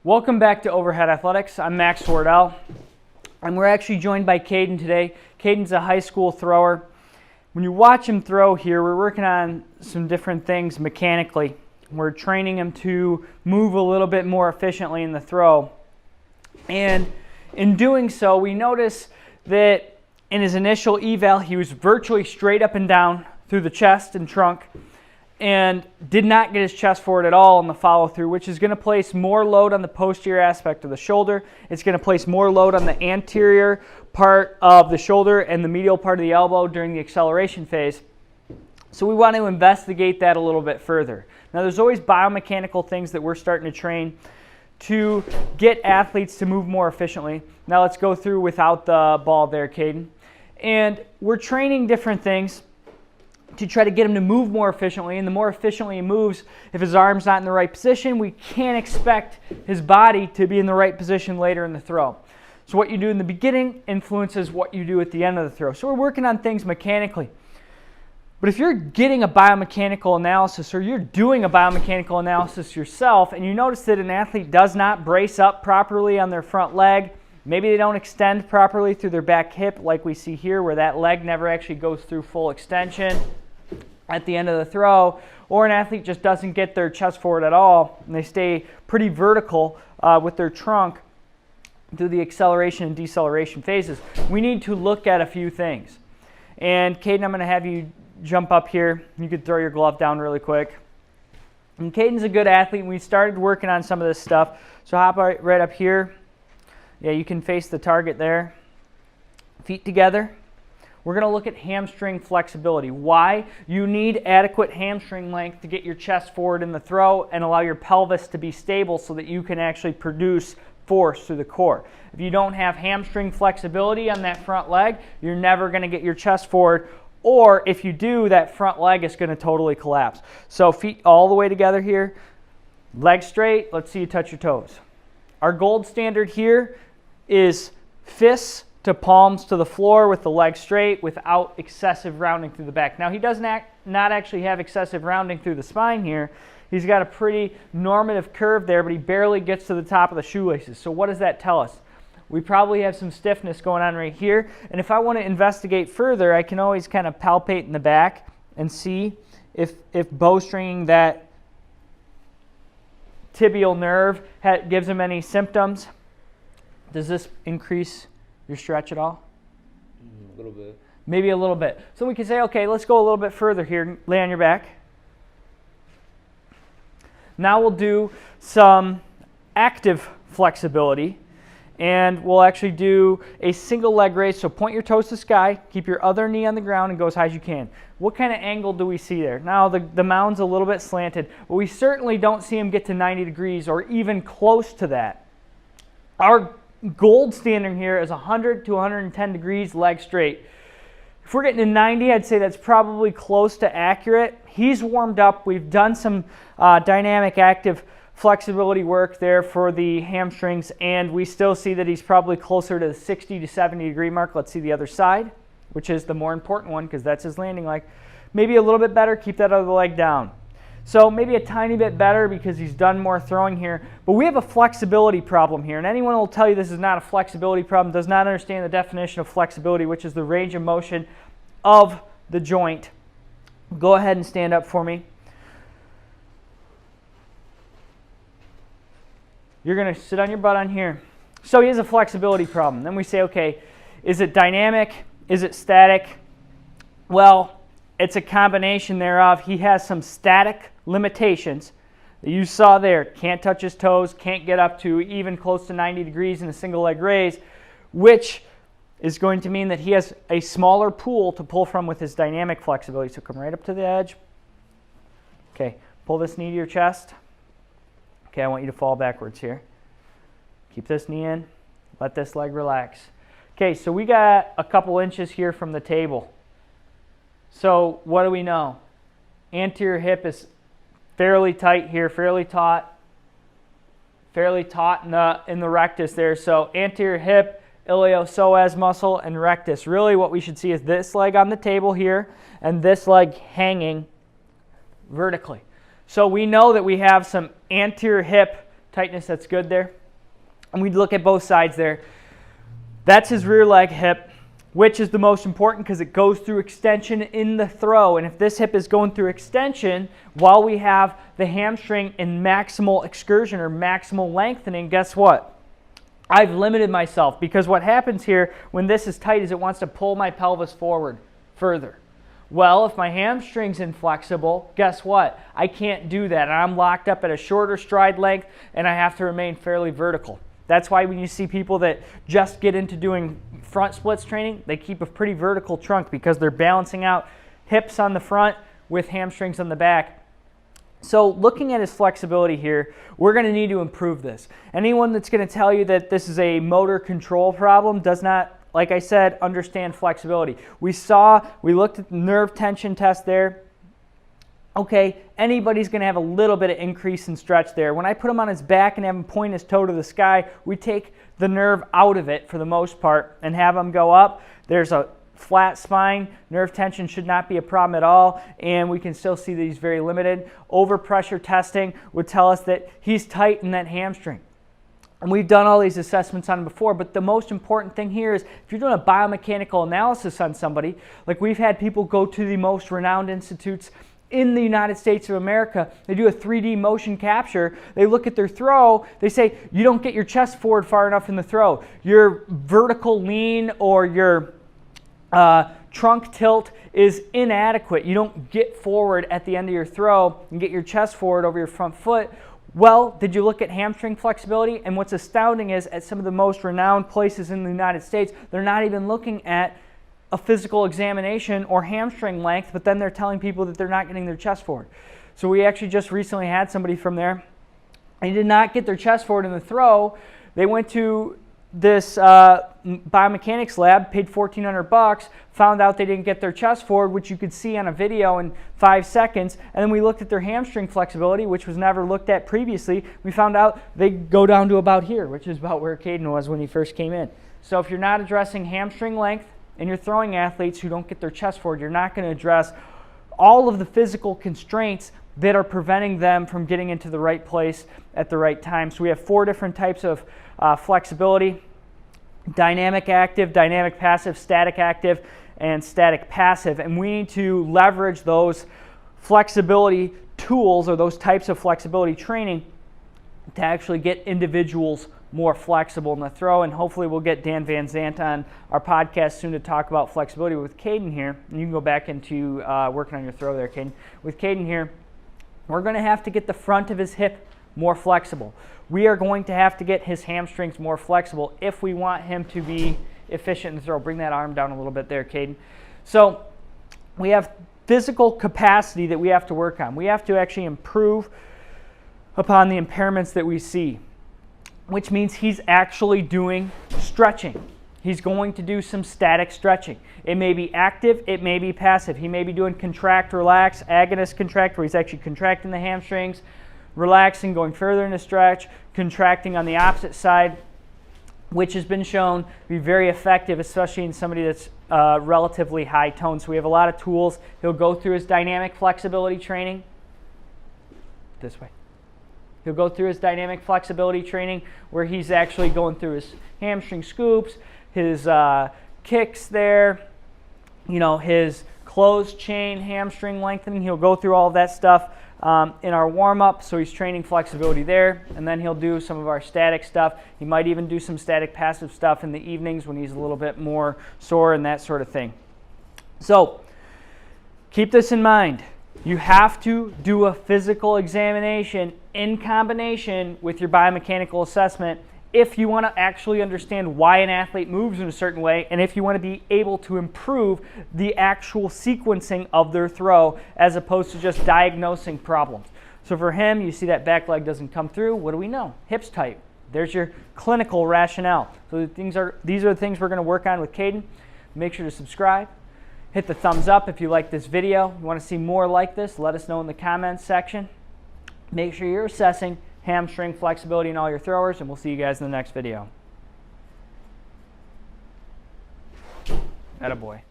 Welcome back to Overhead Athletics. I'm Max Wardell, and we're actually joined by Caden today. Caden's a high school thrower. When you watch him throw here, we're working on some different things mechanically. We're training him to move a little bit more efficiently in the throw. And in doing so, we notice that in his initial eval, he was virtually straight up and down through the chest and trunk, and did not get his chest forward at all on the follow-through, which is going to place more load on the posterior aspect of the shoulder. It's going to place more load on the anterior part of the shoulder and the medial part of the elbow during the acceleration phase. So we want to investigate that a little bit further. Now, there's always biomechanical things that we're starting to train to get athletes to move more efficiently. Now let's go through without the ball there, Caden. And we're training different things to try to get him to move more efficiently, and the more efficiently he moves, if his arm's not in the right position, we can't expect his body to be in the right position later in the throw. So what you do in the beginning influences what you do at the end of the throw. So we're working on things mechanically. But if you're getting a biomechanical analysis, or you're doing a biomechanical analysis yourself, and you notice that an athlete does not brace up properly on their front leg, maybe they don't extend properly through their back hip like we see here, where that leg never actually goes through full extension at the end of the throw, or an athlete just doesn't get their chest forward at all, and they stay pretty vertical with their trunk through the acceleration and deceleration phases, we need to look at a few things. And Caden, I'm going to have you jump up here. You could throw your glove down really quick. And Caden's a good athlete, and we started working on some of this stuff. So hop right up here. Yeah, you can face the target there. Feet together. We're going to look at hamstring flexibility. Why? You need adequate hamstring length to get your chest forward in the throw and allow your pelvis to be stable so that you can actually produce force through the core. If you don't have hamstring flexibility on that front leg, you're never going to get your chest forward, or if you do, that front leg is going to totally collapse. So feet all the way together here, legs straight. Let's see you touch your toes. Our gold standard here is fists to palms to the floor with the legs straight without excessive rounding through the back. Now, he does not actually have excessive rounding through the spine here. He's got a pretty normative curve there, but he barely gets to the top of the shoelaces. So what does that tell us? We probably have some stiffness going on right here. And if I want to investigate further, I can always kind of palpate in the back and see if bowstringing that tibial nerve gives him any symptoms. Does this increase your stretch at all? A little bit. Maybe a little bit. So we can say, okay, let's go a little bit further here. Lay on your back. Now we'll do some active flexibility, and we'll actually do a single leg raise. So point your toes to the sky, keep your other knee on the ground, and go as high as you can. What kind of angle do we see there? Now the mound's a little bit slanted, but we certainly don't see him get to 90 degrees or even close to that. Our gold standard here is 100 to 110 degrees leg straight. If we're getting to 90, I'd say that's probably close to accurate. He's warmed up. We've done some dynamic active flexibility work there for the hamstrings, and we still see that he's probably closer to the 60 to 70 degree mark. Let's see the other side, which is the more important one because that's his landing leg. Maybe a little bit better. Keep that other leg down. So maybe a tiny bit better because he's done more throwing here. But we have a flexibility problem here. And anyone will tell you this is not a flexibility problem, does not understand the definition of flexibility, which is the range of motion of the joint. Go ahead and stand up for me. You're going to sit on your butt on here. So he has a flexibility problem. Then we say, okay, is it dynamic? Is it static? Well, it's a combination thereof. He has some static limitations that you saw there. Can't touch his toes, can't get up to even close to 90 degrees in a single leg raise, which is going to mean that he has a smaller pool to pull from with his dynamic flexibility. So come right up to the edge. Okay, pull this knee to your chest. Okay, I want you to fall backwards here. Keep this knee in. Let this leg relax. Okay, so we got a couple inches here from the table. So what do we know? Anterior hip is fairly tight here, fairly taut in the rectus there. So anterior hip, iliopsoas muscle, and rectus. Really what we should see is this leg on the table here and this leg hanging vertically. So we know that we have some anterior hip tightness that's good there. And we'd look at both sides there. That's his rear leg hip, which is the most important because it goes through extension in the throw. And if this hip is going through extension while we have the hamstring in maximal excursion or maximal lengthening, guess what? I've limited myself, because what happens here when this is tight is it wants to pull my pelvis forward further. Well, if my hamstring's inflexible, guess what? I can't do that. And I'm locked up at a shorter stride length and I have to remain fairly vertical. That's why when you see people that just get into doing front splits training, they keep a pretty vertical trunk because they're balancing out hips on the front with hamstrings on the back. So looking at his flexibility here, we're going to need to improve this. Anyone that's going to tell you that this is a motor control problem does not, like I said, understand flexibility. We looked at the nerve tension test there. Okay, anybody's going to have a little bit of increase in stretch there. When I put him on his back and have him point his toe to the sky, we take the nerve out of it for the most part and have him go up. There's a flat spine. Nerve tension should not be a problem at all, and we can still see that he's very limited. Overpressure testing would tell us that he's tight in that hamstring. And we've done all these assessments on him before, but the most important thing here is if you're doing a biomechanical analysis on somebody, like we've had people go to the most renowned institutes in the United States of America, they do a 3D motion capture, they look at their throw, they say, you don't get your chest forward far enough in the throw. Your vertical lean or your trunk tilt is inadequate. You don't get forward at the end of your throw and get your chest forward over your front foot. Well, did you look at hamstring flexibility? And what's astounding is at some of the most renowned places in the United States, they're not even looking at a physical examination or hamstring length, but then they're telling people that they're not getting their chest forward. So we actually just recently had somebody from there, and they did not get their chest forward in the throw. They went to this biomechanics lab, paid $1,400, found out they didn't get their chest forward, which you could see on a video in 5 seconds, and then we looked at their hamstring flexibility, which was never looked at previously. We found out they go down to about here, which is about where Caden was when he first came in. So if you're not addressing hamstring length and you're throwing athletes who don't get their chest forward, you're not going to address all of the physical constraints that are preventing them from getting into the right place at the right time. So we have 4 different types of flexibility: dynamic active, dynamic passive, static active, and static passive. And we need to leverage those flexibility tools or those types of flexibility training to actually get individuals more flexible in the throw. And hopefully we'll get Dan Van Zant on our podcast soon to talk about flexibility with Caden here. And you can go back into working on your throw there, Caden. With Caden here, we're going to have to get the front of his hip more flexible. We are going to have to get his hamstrings more flexible if we want him to be efficient in the throw. Bring that arm down a little bit there, Caden. So we have physical capacity that we have to work on. We have to actually improve upon the impairments that we see, which means he's actually doing stretching. He's going to do some static stretching. It may be active, it may be passive. He may be doing contract, relax, agonist contract, where he's actually contracting the hamstrings, relaxing, going further into stretch, contracting on the opposite side, which has been shown to be very effective, especially in somebody that's relatively high toned. So we have a lot of tools. He'll go through his dynamic flexibility training this way. He'll go through his dynamic flexibility training where he's actually going through his hamstring scoops, his kicks there, his closed chain hamstring lengthening. He'll go through all of that stuff in our warm-up, so he's training flexibility there, and then he'll do some of our static stuff. He might even do some static passive stuff in the evenings when he's a little bit more sore and that sort of thing. So keep this in mind. You have to do a physical examination in combination with your biomechanical assessment if you want to actually understand why an athlete moves in a certain way, and if you want to be able to improve the actual sequencing of their throw as opposed to just diagnosing problems. So for him, you see that back leg doesn't come through. What do we know? Hips tight. There's your clinical rationale. So these are the things we're going to work on with Caden. Make sure to subscribe. Hit the thumbs up if you like this video. You want to see more like this, let us know in the comments section. Make sure you're assessing hamstring flexibility in all your throwers, and we'll see you guys in the next video. Attaboy.